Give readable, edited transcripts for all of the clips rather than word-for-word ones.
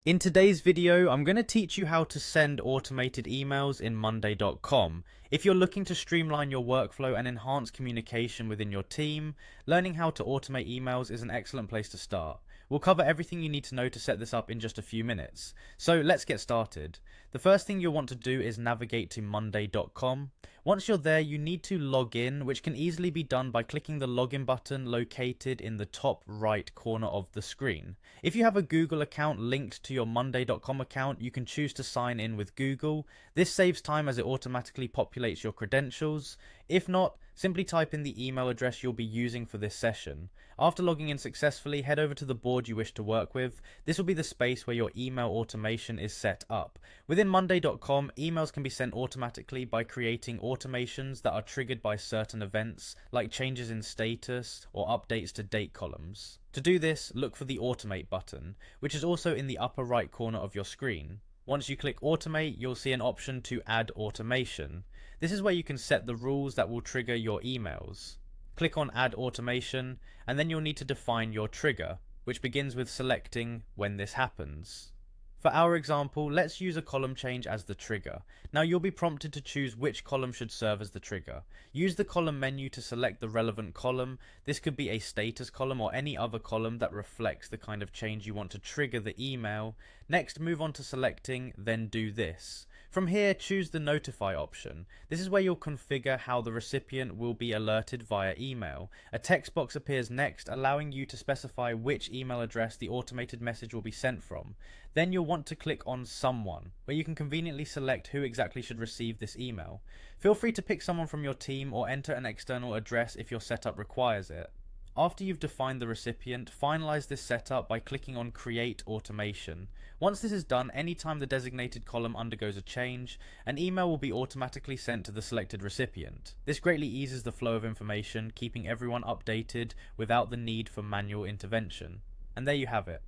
In today's video, I'm going to teach you how to send automated emails in Monday.com. If you're looking to streamline your workflow and enhance communication within your team, learning how to automate emails is an excellent place to start. We'll cover everything you need to know to set this up in just a few minutes. So let's get started. The first thing you'll want to do is navigate to Monday.com. Once you're there, you need to log in, which can easily be done by clicking the login button located in the top right corner of the screen. If you have a Google account linked to your Monday.com account, you can choose to sign in with Google. This saves time as it automatically populates your credentials. If not, simply type in the email address you'll be using for this session. After logging in successfully, head over to the board you wish to work with. This will be the space where your email automation is set up. Within Monday.com, emails can be sent automatically by creating automations that are triggered by certain events, like changes in status or updates to date columns. To do this, look for the Automate button, which is also in the upper right corner of your screen. Once you click Automate, you'll see an option to add automation. This is where you can set the rules that will trigger your emails. Click on Add Automation, and then you'll need to define your trigger, which begins with selecting when this happens. For our example, let's use a column change as the trigger. Now you'll be prompted to choose which column should serve as the trigger. Use the column menu to select the relevant column. This could be a status column or any other column that reflects the kind of change you want to trigger the email. Next, move on to selecting, then do this. From here, choose the Notify option. This is where you'll configure how the recipient will be alerted via email. A text box appears next, allowing you to specify which email address the automated message will be sent from. Then you'll want to click on Someone, where you can conveniently select who exactly should receive this email. Feel free to pick someone from your team or enter an external address if your setup requires it. After you've defined the recipient, finalize this setup by clicking on Create Automation. Once this is done, anytime the designated column undergoes a change, an email will be automatically sent to the selected recipient. This greatly eases the flow of information, keeping everyone updated without the need for manual intervention. And there you have it.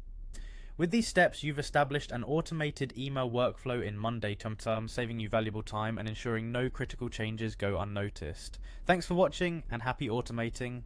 With these steps, you've established an automated email workflow in Monday, saving you valuable time and ensuring no critical changes go unnoticed. Thanks for watching and happy automating.